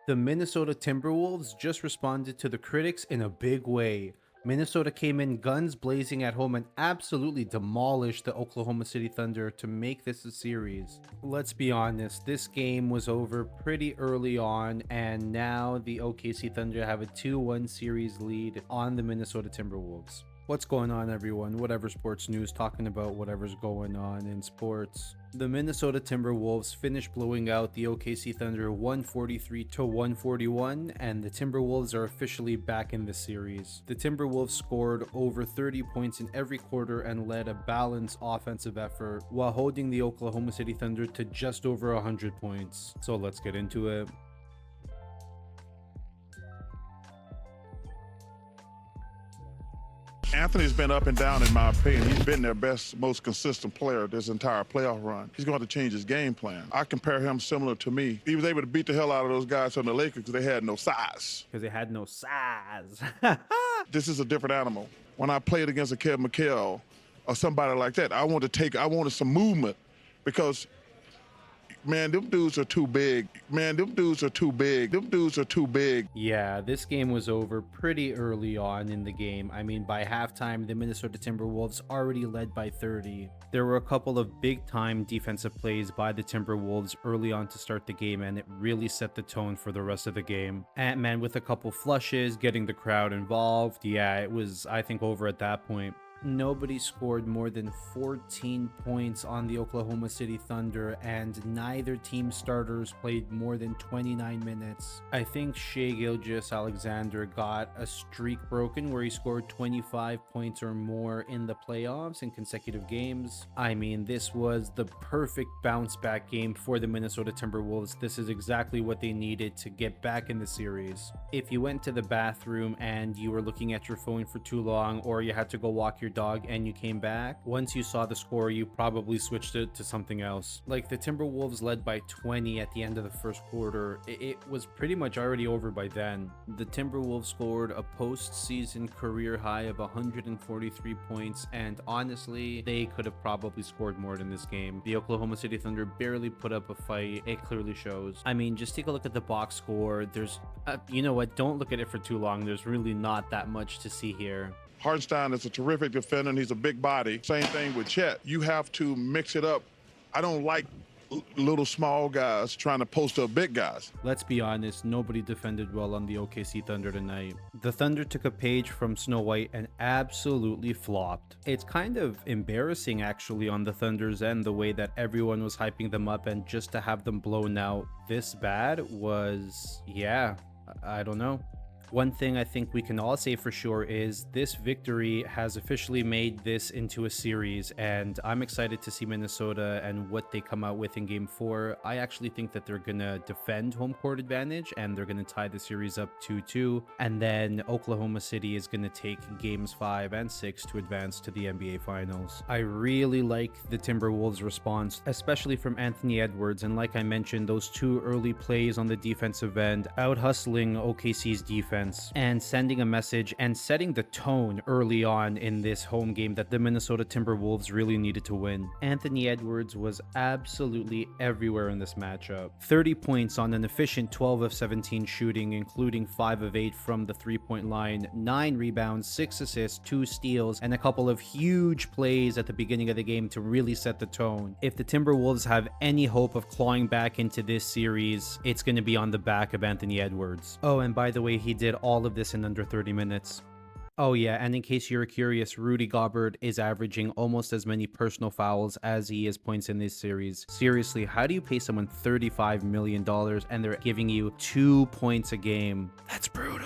The Minnesota Timberwolves just responded to the critics in a big way. Minnesota came in guns blazing at home and absolutely demolished the Oklahoma City Thunder to make this a series. Let's be honest, this game was over pretty early on, and now the OKC Thunder have a 2-1 series lead on the Minnesota Timberwolves. What's going on, everyone? Whatever sports news, talking about whatever's going on in sports. The Minnesota Timberwolves finished blowing out the OKC Thunder 143-141, and the Timberwolves are officially back in the series. The Timberwolves scored over 30 points in every quarter and led a balanced offensive effort while holding the Oklahoma City Thunder to just over 100 points. So let's get into it. Anthony's been up and down, in my opinion. He's been their best, most consistent player this entire playoff run. He's going to change his game plan. I compare him similar to me. He was able to beat the hell out of those guys from the Lakers because they had no size. This is a different animal. When I played against a Kevin McHale or somebody like that, I wanted some movement because, man, them dudes are too big. Them dudes are too big. Yeah, this game was over pretty early on in the game. I mean, by halftime, the Minnesota Timberwolves already led by 30. There were a couple of big-time defensive plays by the Timberwolves early on to start the game, and it really set the tone for the rest of the game. Ant-Man with a couple flushes, getting the crowd involved. Yeah, it was, I think, over at that point. Nobody scored more than 14 points on the Oklahoma City Thunder, and neither team starters played more than 29 minutes. I think Shai Gilgeous-Alexander got a streak broken where he scored 25 points or more in the playoffs in consecutive games. I mean, this was the perfect bounce back game for the Minnesota Timberwolves. This is exactly what they needed to get back in the series. If you went to the bathroom and you were looking at your phone for too long, or you had to go walk your dog and you came back, once you saw the score, you probably switched it to something else. Like, the Timberwolves led by 20 at the end of the first quarter. It was pretty much already over by then. The Timberwolves scored a postseason career high of 143 points, and honestly, they could have probably scored more in this game. The Oklahoma City Thunder barely put up a fight. It clearly shows. I mean, just take a look at the box score. There's you know what, don't look at it for too long. There's really not that much to see here. Hartenstein is a terrific defender, and he's a big body. Same thing with Chet. You have to mix it up. I don't like little small guys trying to post up big guys. Let's be honest, nobody defended well on the OKC Thunder tonight. The Thunder took a page from Snow White and absolutely flopped. It's kind of embarrassing, actually, on the Thunder's end, the way that everyone was hyping them up, and just to have them blown out this bad was, yeah, I don't know. One thing I think we can all say for sure is this victory has officially made this into a series, and I'm excited to see Minnesota and what they come out with in Game 4. I actually think that they're going to defend home court advantage, and they're going to tie the series up 2-2, and then Oklahoma City is going to take Games 5 and 6 to advance to the NBA Finals. I really like the Timberwolves' response, especially from Anthony Edwards, and like I mentioned, those two early plays on the defensive end, out-hustling OKC's defense, and sending a message and setting the tone early on in this home game that the Minnesota Timberwolves really needed to win. Anthony Edwards was absolutely everywhere in this matchup. 30 points on an efficient 12 of 17 shooting, including 5 of 8 from the three-point line, 9 rebounds, 6 assists, 2 steals, and a couple of huge plays at the beginning of the game to really set the tone. If the Timberwolves have any hope of clawing back into this series, it's going to be on the back of Anthony Edwards. Oh, and by the way, he did all of this in under 30 minutes. Oh yeah, and in case you're curious, Rudy Gobert is averaging almost as many personal fouls as he is points in this series. Seriously, how do you pay someone $35 million and they're giving you 2 points a game? That's brutal.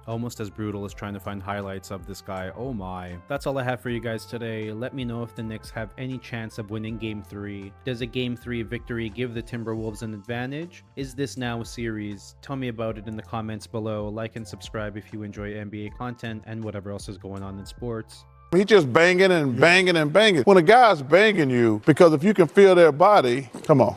Almost as brutal as trying to find highlights of this guy. Oh my. That's all I have for you guys today. Let me know if the Knicks have any chance of winning Game 3. Does a Game 3 victory give the Timberwolves an advantage? Is this now a series? Tell me about it in the comments below. Like and subscribe if you enjoy NBA content and whatever else is going on in sports. He's just banging and banging and banging. When a guy's banging you, because if you can feel their body, come on.